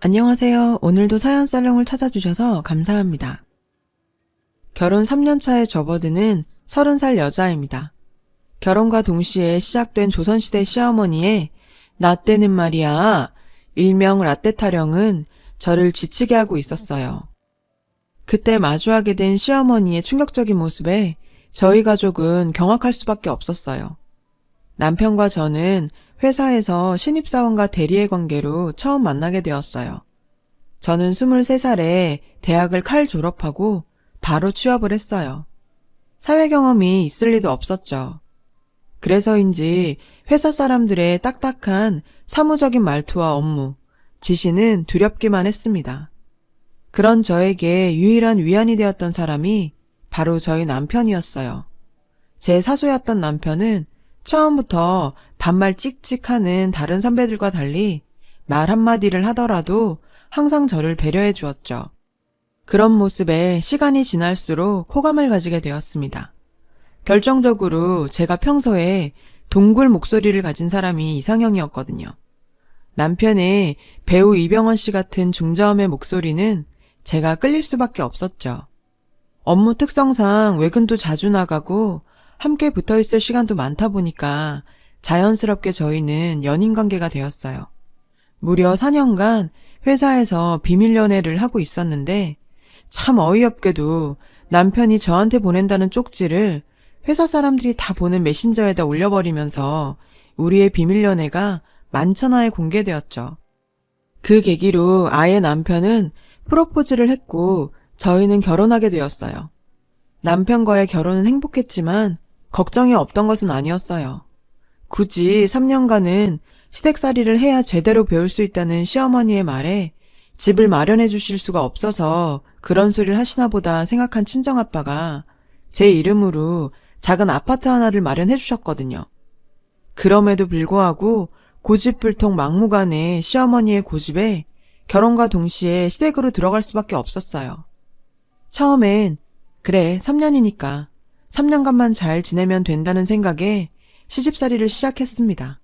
안녕하세요. 오늘도 사연 살롱을 찾아주셔서 감사합니다. 결혼 3년 차에 접어드는 30살 여자입니다. 결혼과 동시에 시작된 조선시대 시어머니의 나 때는 말이야, 일명 라떼 타령은 저를 지치게 하고 있었어요. 그때 마주하게 된 시어머니의 충격적인 모습에 저희 가족은 경악할 수밖에 없었어요. 남편과 저는 회사에서 신입사원과 대리의 관계로 처음 만나게 되었어요. 저는 23살에 대학을 칼 졸업하고 바로 취업을 했어요. 사회 경험이 있을 리도 없었죠. 그래서인지 회사 사람들의 딱딱한 사무적인 말투와 업무, 지시는 두렵기만 했습니다. 그런 저에게 유일한 위안이 되었던 사람이 바로 저희 남편이었어요. 제 사수였던 남편은 처음부터 반말 찍찍하는 다른 선배들과 달리 말 한마디를 하더라도 항상 저를 배려해 주었죠. 그런 모습에 시간이 지날수록 호감을 가지게 되었습니다. 결정적으로 제가 평소에 동굴 목소리를 가진 사람이 이상형이었거든요. 남편의 배우 이병헌 씨 같은 중저음의 목소리는 제가 끌릴 수밖에 없었죠. 업무 특성상 외근도 자주 나가고 함께 붙어 있을 시간도 많다 보니까 자연스럽게 저희는 연인 관계가 되었어요. 무려 4년간 회사에서 비밀 연애를 하고 있었는데 참 어이없게도 남편이 저한테 보낸다는 쪽지를 회사 사람들이 다 보는 메신저에다 올려버리면서 우리의 비밀 연애가 만천하에 공개되었죠. 그 계기로 아예 남편은 프로포즈를 했고 저희는 결혼하게 되었어요. 남편과의 결혼은 행복했지만 걱정이 없던 것은 아니었어요. 굳이 3년간은 시댁살이를 해야 제대로 배울 수 있다는 시어머니의 말에 집을 마련해 주실 수가 없어서 그런 소리를 하시나 보다 생각한 친정아빠가 제 이름으로 작은 아파트 하나를 마련해 주셨거든요. 그럼에도 불구하고 고집불통 막무가내 시어머니의 고집에 결혼과 동시에 시댁으로 들어갈 수밖에 없었어요. 처음엔 그래 3년이니까 3년간만 잘 지내면 된다는 생각에 시집살이를 시작했습니다.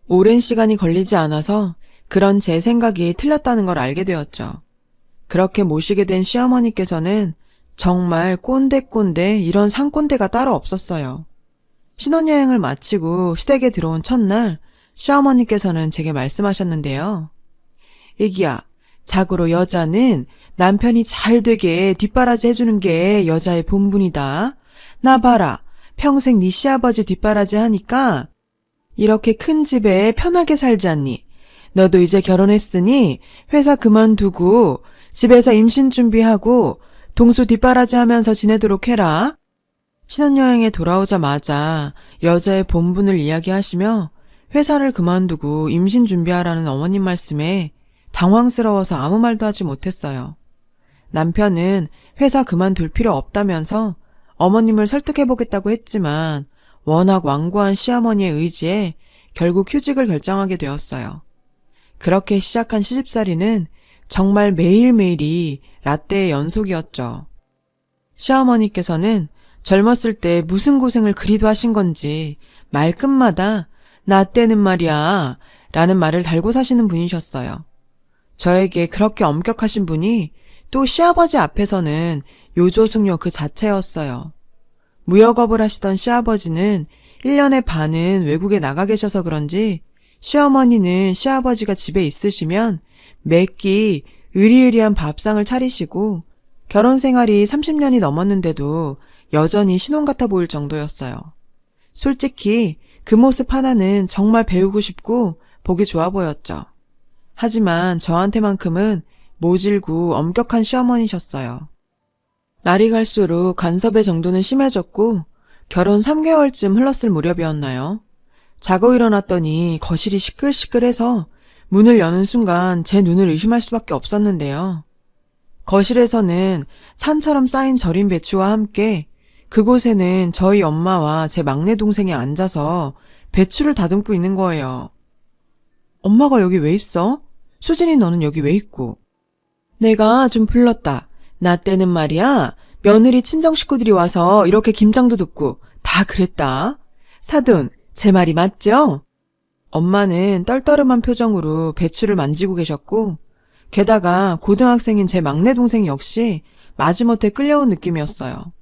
오랜 시간이 걸리지 않아서 그런 제 생각이 틀렸다는 걸 알게 되었죠. 그렇게 모시게 된 시어머니께서는 정말 꼰대꼰대 이런 상꼰대가 따로 없었어요. 신혼여행을 마치고 시댁에 들어온 첫날 시어머니께서는 제게 말씀하셨는데요. 애기야, 자고로 여자는 남편이 잘 되게 뒷바라지 해주는 게 여자의 본분이다. 나 봐라, 평생 네 시아버지 뒷바라지 하니까 이렇게 큰 집에 편하게 살지 않니? 너도 이제 결혼했으니 회사 그만두고 집에서 임신 준비하고 동수 뒷바라지 하면서 지내도록 해라. 신혼여행에 돌아오자마자 여자의 본분을 이야기하시며 회사를 그만두고 임신 준비하라는 어머님 말씀에 당황스러워서 아무 말도 하지 못했어요. 남편은 회사 그만둘 필요 없다면서 어머님을 설득해보겠다고 했지만 워낙 완고한 시어머니의 의지에 결국 휴직을 결정하게 되었어요. 그렇게 시작한 시집살이는 정말 매일매일이 라떼의 연속이었죠. 시어머니께서는 젊었을 때 무슨 고생을 그리도 하신 건지 말끝마다 나 때는 말이야 라는 말을 달고 사시는 분이셨어요. 저에게 그렇게 엄격하신 분이 또 시아버지 앞에서는 요조숙녀 그 자체였어요. 무역업을 하시던 시아버지는 1년의 반은 외국에 나가 계셔서 그런지 시어머니는 시아버지가 집에 있으시면 매끼 으리으리한 밥상을 차리시고 결혼 생활이 30년이 넘었는데도 여전히 신혼 같아 보일 정도였어요. 솔직히 그 모습 하나는 정말 배우고 싶고 보기 좋아 보였죠. 하지만 저한테만큼은 모질고 엄격한 시어머니셨어요. 날이 갈수록 간섭의 정도는 심해졌고 결혼 3개월쯤 흘렀을 무렵이었나요? 자고 일어났더니 거실이 시끌시끌해서 문을 여는 순간 제 눈을 의심할 수밖에 없었는데요. 거실에서는 산처럼 쌓인 절인 배추와 함께 그곳에는 저희 엄마와 제 막내 동생이 앉아서 배추를 다듬고 있는 거예요. 엄마가 여기 왜 있어? 수진이 너는 여기 왜 있고? 내가 좀 불렀다. 나 때는 말이야. 며느리 친정 식구들이 와서 이렇게 김장도 돕고 다 그랬다. 사돈, 제 말이 맞죠? 엄마는 떨떠름한 표정으로 배추를 만지고 계셨고 게다가 고등학생인 제 막내 동생 역시 마지못해 끌려온 느낌이었어요.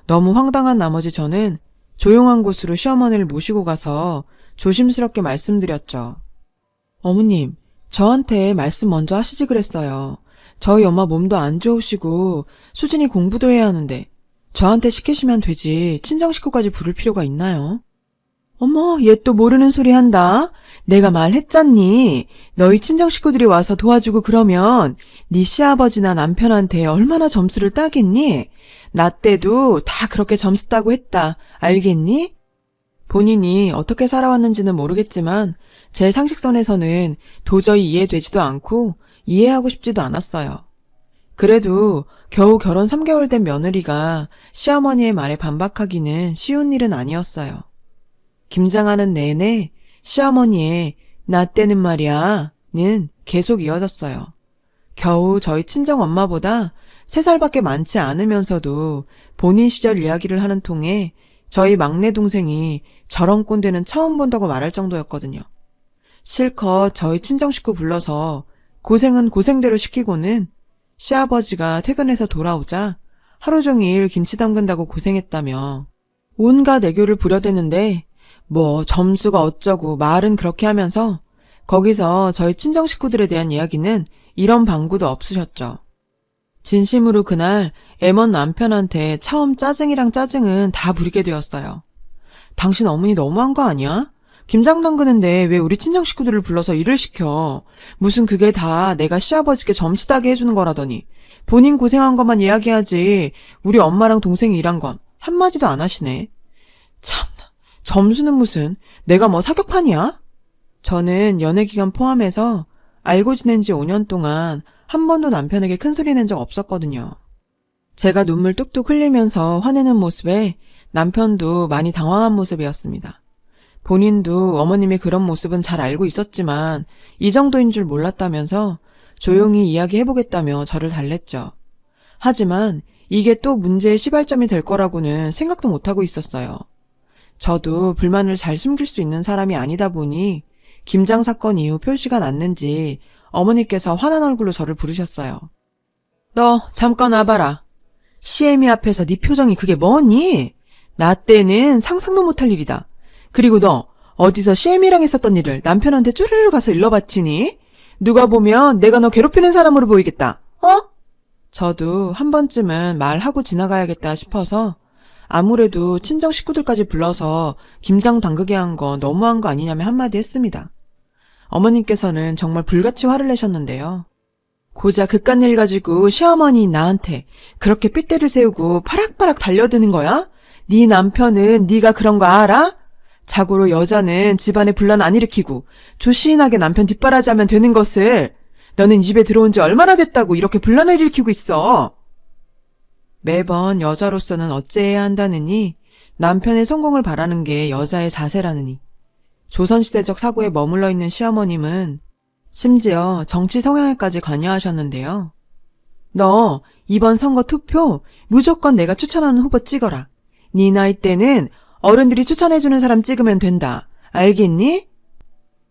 너무 황당한 나머지 저는 조용한 곳으로 시어머니를 모시고 가서 조심스럽게 말씀드렸죠. 어머님, 저한테 말씀 먼저 하시지 그랬어요. 저희 엄마 몸도 안 좋으시고 수진이 공부도 해야 하는데 저한테 시키시면 되지 친정 식구까지 부를 필요가 있나요? 어머, 얘 또 모르는 소리 한다. 내가 말했잖니. 너희 친정 식구들이 와서 도와주고 그러면 네 시아버지나 남편한테 얼마나 점수를 따겠니? 나 때도 다 그렇게 점수 따고 했다. 알겠니? 본인이 어떻게 살아왔는지는 모르겠지만 제 상식선에서는 도저히 이해되지도 않고 이해하고 싶지도 않았어요. 그래도 겨우 결혼 3개월 된 며느리가 시어머니의 말에 반박하기는 쉬운 일은 아니었어요. 김장하는 내내 시어머니의 나 때는 말이야는 계속 이어졌어요. 겨우 저희 친정 엄마보다 3살밖에 많지 않으면서도 본인 시절 이야기를 하는 통에 저희 막내 동생이 저런 꼰대는 처음 본다고 말할 정도였거든요. 실컷 저희 친정 식구 불러서 고생은 고생대로 시키고는 시아버지가 퇴근해서 돌아오자 하루 종일 김치 담근다고 고생했다며 온갖 애교를 부려대는데 뭐 점수가 어쩌고 말은 그렇게 하면서 거기서 저희 친정 식구들에 대한 이야기는 이런 방구도 없으셨죠. 진심으로 그날 애먼 남편한테 처음 짜증이랑 짜증은 다 부리게 되었어요. 당신 어머니 너무한 거 아니야? 김장 담그는데 왜 우리 친정 식구들을 불러서 일을 시켜? 무슨 그게 다 내가 시아버지께 점수 따게 해주는 거라더니 본인 고생한 것만 이야기하지 우리 엄마랑 동생이 일한 건 한마디도 안 하시네. 참나, 점수는 무슨 내가 뭐 사격판이야? 저는 연애기간 포함해서 알고 지낸 지 5년 동안 한 번도 남편에게 큰소리 낸 적 없었거든요. 제가 눈물 뚝뚝 흘리면서 화내는 모습에 남편도 많이 당황한 모습이었습니다. 본인도 어머님의 그런 모습은 잘 알고 있었지만 이 정도인 줄 몰랐다면서 조용히 이야기해보겠다며 저를 달랬죠. 하지만 이게 또 문제의 시발점이 될 거라고는 생각도 못하고 있었어요. 저도 불만을 잘 숨길 수 있는 사람이 아니다 보니 김장 사건 이후 표시가 났는지 어머니께서 화난 얼굴로 저를 부르셨어요. 너 잠깐 와봐라. 시애미 앞에서 네 표정이 그게 뭐니? 나 때는 상상도 못할 일이다. 그리고 너 어디서 시애미랑 했었던 일을 남편한테 쪼르르 가서 일러바치니? 누가 보면 내가 너 괴롭히는 사람으로 보이겠다. 어? 저도 한 번쯤은 말하고 지나가야겠다 싶어서 아무래도 친정 식구들까지 불러서 김장 담그게 한 거 너무한 거 아니냐며 한마디 했습니다. 어머님께서는 정말 불같이 화를 내셨는데요. 고작 그깟 일 가지고 시어머니 나한테 그렇게 삐때를 세우고 파락파락 달려드는 거야? 네 남편은 네가 그런 거 알아? 자고로 여자는 집안에 분란 안 일으키고 조신하게 남편 뒷바라지하면 되는 것을 너는 이 집에 들어온 지 얼마나 됐다고 이렇게 분란을 일으키고 있어? 매번 여자로서는 어째해야 한다느니 남편의 성공을 바라는 게 여자의 자세라느니 조선시대적 사고에 머물러 있는 시어머님은 심지어 정치 성향에까지 관여하셨는데요. 너 이번 선거 투표 무조건 내가 추천하는 후보 찍어라. 네 나이 때는 어른들이 추천해주는 사람 찍으면 된다. 알겠니?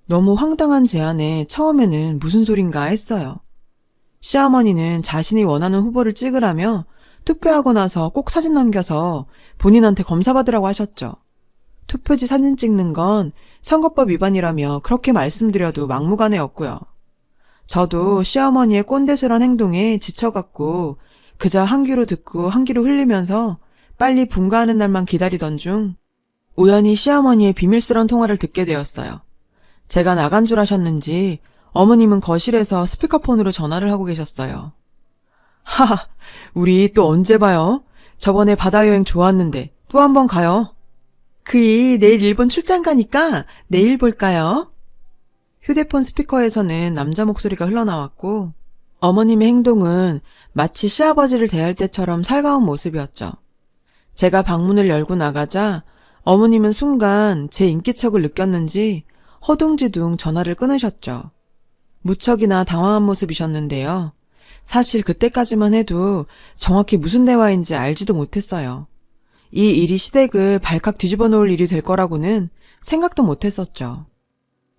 너무 황당한 제안에 처음에는 무슨 소린가 했어요. 시어머니는 자신이 원하는 후보를 찍으라며 투표하고 나서 꼭 사진 남겨서 본인한테 검사받으라고 하셨죠. 투표지 사진 찍는 건 선거법 위반이라며 그렇게 말씀드려도 막무가내였고요. 저도 시어머니의 꼰대스런 행동에 지쳐갖고 그저 한 귀로 듣고 한 귀로 흘리면서 빨리 분가하는 날만 기다리던 중 우연히 시어머니의 비밀스런 통화를 듣게 되었어요. 제가 나간 줄 아셨는지 어머님은 거실에서 스피커폰으로 전화를 하고 계셨어요. 하하, 우리 또 언제 봐요? 저번에 바다 여행 좋았는데 또 한 번 가요. 그이 내일 일본 출장 가니까 내일 볼까요? 휴대폰 스피커에서는 남자 목소리가 흘러나왔고 어머님의 행동은 마치 시아버지를 대할 때처럼 살가운 모습이었죠. 제가 방문을 열고 나가자 어머님은 순간 제 인기척을 느꼈는지 허둥지둥 전화를 끊으셨죠. 무척이나 당황한 모습이셨는데요. 사실 그때까지만 해도 정확히 무슨 대화인지 알지도 못했어요. 이 일이 시댁을 발칵 뒤집어 놓을 일이 될 거라고는 생각도 못했었죠.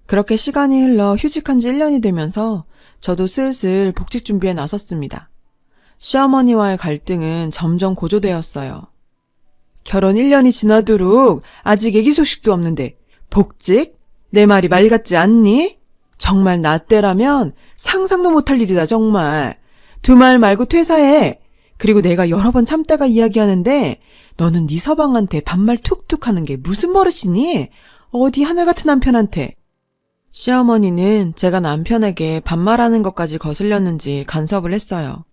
그렇게 시간이 흘러 휴직한 지 1년이 되면서 저도 슬슬 복직 준비에 나섰습니다. 시어머니와의 갈등은 점점 고조되었어요. 결혼 1년이 지나도록 아직 애기 소식도 없는데 복직? 내 말이 말 같지 않니? 정말 나 때라면 상상도 못할 일이다 정말. 두 말 말고 퇴사해. 그리고 내가 여러 번 참다가 이야기하는데 너는 네 서방한테 반말 툭툭 하는 게 무슨 버릇이니? 어디 하늘 같은 남편한테. 시어머니는 제가 남편에게 반말하는 것까지 거슬렸는지 간섭을 했어요.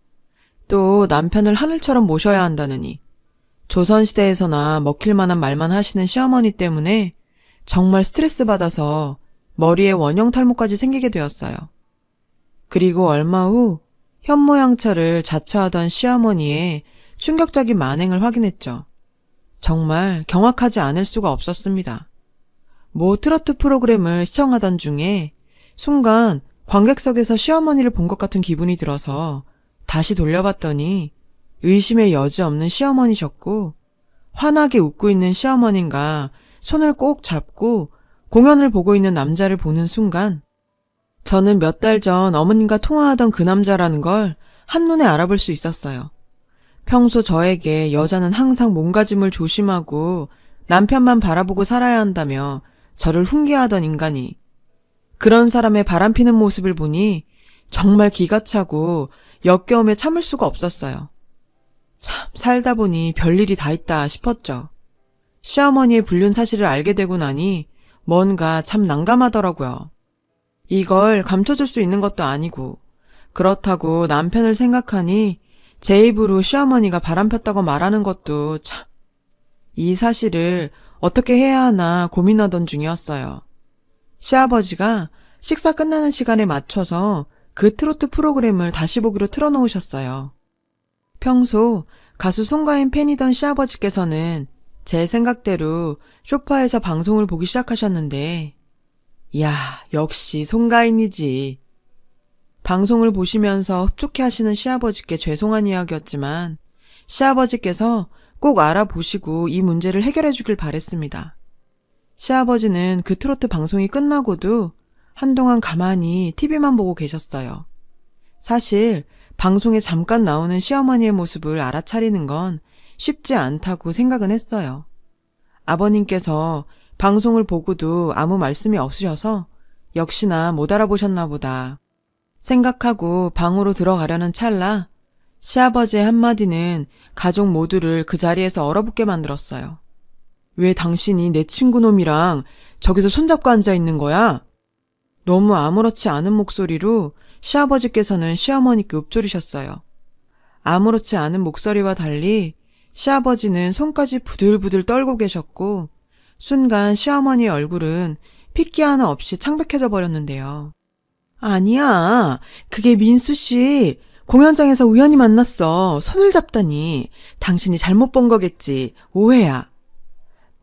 또 남편을 하늘처럼 모셔야 한다느니. 조선시대에서나 먹힐 만한 말만 하시는 시어머니 때문에 정말 스트레스 받아서 머리에 원형 탈모까지 생기게 되었어요. 그리고 얼마 후 현모양처를 자처하던 시어머니의 충격적인 만행을 확인했죠. 정말 경악하지 않을 수가 없었습니다. 모 트로트 프로그램을 시청하던 중에 순간 관객석에서 시어머니를 본 것 같은 기분이 들어서 다시 돌려봤더니 의심의 여지 없는 시어머니셨고 환하게 웃고 있는 시어머니가 손을 꼭 잡고 공연을 보고 있는 남자를 보는 순간 저는 몇 달 전 어머님과 통화하던 그 남자라는 걸 한눈에 알아볼 수 있었어요. 평소 저에게 여자는 항상 몸가짐을 조심하고 남편만 바라보고 살아야 한다며 저를 훈계하던 인간이 그런 사람의 바람피는 모습을 보니 정말 기가 차고 역겨움에 참을 수가 없었어요. 참 살다 보니 별일이 다 있다 싶었죠. 시어머니의 불륜 사실을 알게 되고 나니 뭔가 참 난감하더라고요. 이걸 감춰줄 수 있는 것도 아니고 그렇다고 남편을 생각하니 제 입으로 시어머니가 바람폈다고 말하는 것도 참 이 사실을 어떻게 해야 하나 고민하던 중이었어요. 시아버지가 식사 끝나는 시간에 맞춰서 그 트로트 프로그램을 다시 보기로 틀어놓으셨어요. 평소 가수 송가인 팬이던 시아버지께서는 제 생각대로 소파에서 방송을 보기 시작하셨는데 이야, 역시 송가인이지. 방송을 보시면서 흡족해 하시는 시아버지께 죄송한 이야기였지만 시아버지께서 꼭 알아보시고 이 문제를 해결해 주길 바랬습니다. 시아버지는 그 트로트 방송이 끝나고도 한동안 가만히 TV만 보고 계셨어요. 사실 방송에 잠깐 나오는 시어머니의 모습을 알아차리는 건 쉽지 않다고 생각은 했어요. 아버님께서 방송을 보고도 아무 말씀이 없으셔서 역시나 못 알아보셨나 보다 생각하고 방으로 들어가려는 찰나 시아버지의 한마디는 가족 모두를 그 자리에서 얼어붙게 만들었어요. 왜 당신이 내 친구놈이랑 저기서 손잡고 앉아있는 거야? 너무 아무렇지 않은 목소리로 시아버지께서는 시어머니께 읊조리셨어요. 아무렇지 않은 목소리와 달리 시아버지는 손까지 부들부들 떨고 계셨고 순간 시어머니의 얼굴은 핏기 하나 없이 창백해져 버렸는데요. 아니야, 그게 민수씨 공연장에서 우연히 만났어. 손을 잡다니. 당신이 잘못 본 거겠지. 오해야.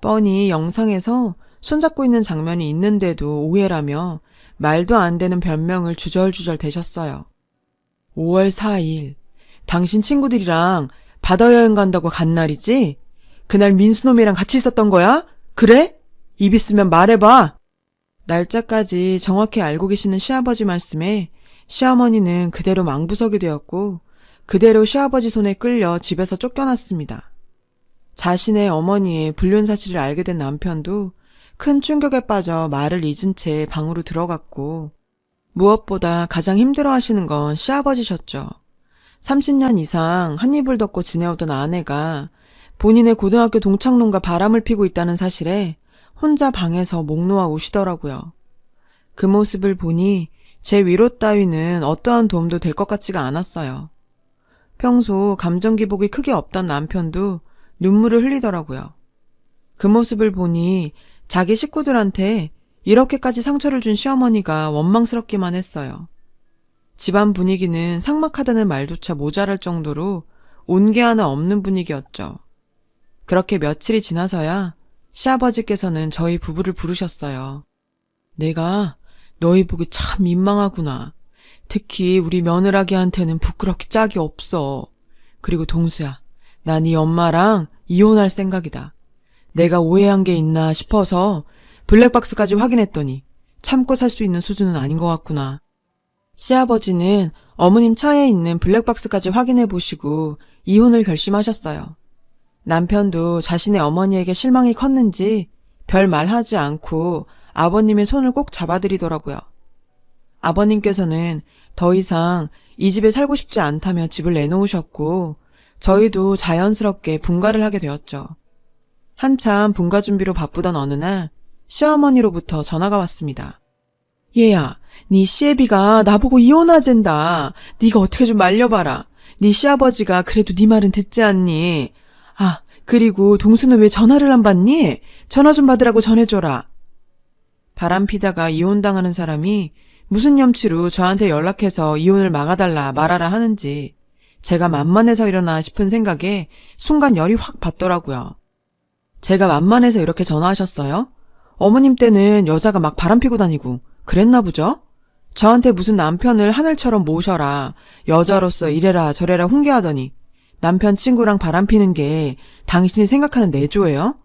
뻔히 영상에서 손잡고 있는 장면이 있는데도 오해라며 말도 안 되는 변명을 주절주절 대셨어요. 5월 4일 당신 친구들이랑 바다 여행 간다고 간 날이지? 그날 민수놈이랑 같이 있었던 거야? 그래? 입 있으면 말해봐. 날짜까지 정확히 알고 계시는 시아버지 말씀에 시어머니는 그대로 망부석이 되었고 그대로 시아버지 손에 끌려 집에서 쫓겨났습니다. 자신의 어머니의 불륜 사실을 알게 된 남편도 큰 충격에 빠져 말을 잊은 채 방으로 들어갔고 무엇보다 가장 힘들어하시는 건 시아버지셨죠. 30년 이상 한 입을 덮고 지내오던 아내가 본인의 고등학교 동창놈과 바람을 피고 있다는 사실에 혼자 방에서 목 놓아 우시더라고요. 그 모습을 보니 제 위로 따위는 어떠한 도움도 될 것 같지가 않았어요. 평소 감정 기복이 크게 없던 남편도 눈물을 흘리더라고요. 그 모습을 보니 자기 식구들한테 이렇게까지 상처를 준 시어머니가 원망스럽기만 했어요. 집안 분위기는 삭막하다는 말조차 모자랄 정도로 온기 하나 없는 분위기였죠. 그렇게 며칠이 지나서야 시아버지께서는 저희 부부를 부르셨어요. 내가 너희 보기 참 민망하구나. 특히 우리 며느라기한테는 부끄럽기 짝이 없어. 그리고 동수야, 나 네 엄마랑 이혼할 생각이다. 내가 오해한 게 있나 싶어서 블랙박스까지 확인했더니 참고 살 수 있는 수준은 아닌 것 같구나. 시아버지는 어머님 차에 있는 블랙박스까지 확인해 보시고 이혼을 결심하셨어요. 남편도 자신의 어머니에게 실망이 컸는지 별 말하지 않고 아버님의 손을 꼭 잡아드리더라고요. 아버님께서는 더 이상 이 집에 살고 싶지 않다며 집을 내놓으셨고 저희도 자연스럽게 분가를 하게 되었죠. 한참 분가 준비로 바쁘던 어느 날 시어머니로부터 전화가 왔습니다. 얘야, 네 시애비가 나보고 이혼하잔다. 네가 어떻게 좀 말려봐라. 네 시아버지가 그래도 네 말은 듣지 않니? 아, 그리고 동수는 왜 전화를 안 받니? 전화 좀 받으라고 전해줘라. 바람피다가 이혼당하는 사람이 무슨 염치로 저한테 연락해서 이혼을 막아달라 말하라 하는지 제가 만만해서 이러나 싶은 생각에 순간 열이 확 받더라고요. 제가 만만해서 이렇게 전화하셨어요? 어머님 때는 여자가 막 바람피고 다니고 그랬나 보죠? 저한테 무슨 남편을 하늘처럼 모셔라, 여자로서 이래라 저래라 훈계하더니 남편 친구랑 바람피는 게 당신이 생각하는 내조예요?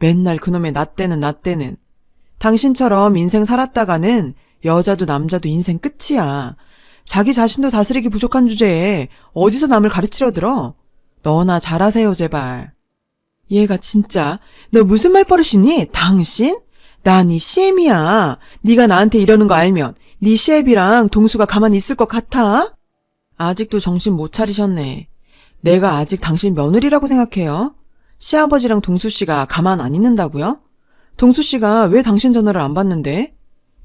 맨날 그놈의 나 때는. 당신처럼 인생 살았다가는 여자도 남자도 인생 끝이야. 자기 자신도 다스리기 부족한 주제에 어디서 남을 가르치려 들어? 너나 잘하세요 제발. 얘가 진짜 너 무슨 말버릇이니? 당신? 나 네 시엠이야. 네가 나한테 이러는 거 알면 네 시애비랑 동수가 가만히 있을 것 같아? 아직도 정신 못 차리셨네. 내가 아직 당신 며느리라고 생각해요? 시아버지랑 동수씨가 가만 안 있는다고요? 동수씨가 왜 당신 전화를 안 받는데?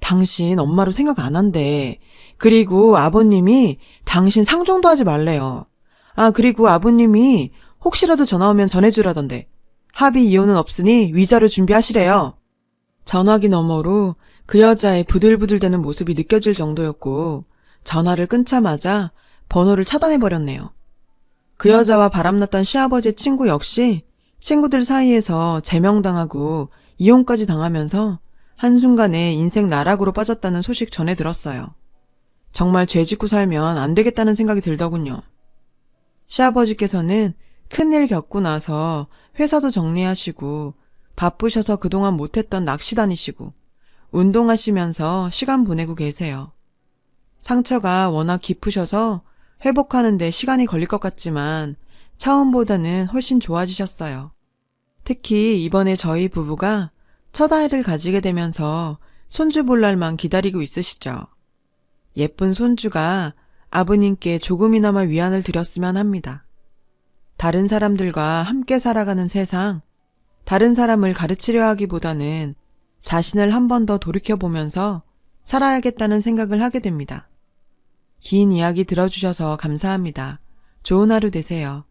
당신 엄마로 생각 안 한대. 그리고 아버님이 당신 상종도 하지 말래요. 아, 그리고 아버님이 혹시라도 전화 오면 전해주라던데. 합의 이혼은 없으니 위자료 준비하시래요. 전화기 너머로 그 여자의 부들부들대는 모습이 느껴질 정도였고 전화를 끊자마자 번호를 차단해버렸네요. 그 여자와 바람났던 시아버지의 친구 역시 친구들 사이에서 제명당하고 이혼까지 당하면서 한순간에 인생 나락으로 빠졌다는 소식 전해 들었어요. 정말 죄 짓고 살면 안 되겠다는 생각이 들더군요. 시아버지께서는 큰일 겪고 나서 회사도 정리하시고 바쁘셔서 그동안 못했던 낚시 다니시고 운동하시면서 시간 보내고 계세요. 상처가 워낙 깊으셔서 회복하는데 시간이 걸릴 것 같지만 차원보다는 훨씬 좋아지셨어요. 특히 이번에 저희 부부가 첫 아이를 가지게 되면서 손주 볼 날만 기다리고 있으시죠. 예쁜 손주가 아버님께 조금이나마 위안을 드렸으면 합니다. 다른 사람들과 함께 살아가는 세상, 다른 사람을 가르치려 하기보다는 자신을 한 번 더 돌이켜보면서 살아야겠다는 생각을 하게 됩니다. 긴 이야기 들어주셔서 감사합니다. 좋은 하루 되세요.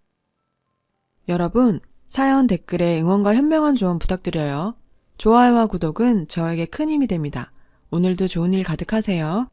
여러분, 사연 댓글에 응원과 현명한 조언 부탁드려요. 좋아요와 구독은 저에게 큰 힘이 됩니다. 오늘도 좋은 일 가득하세요.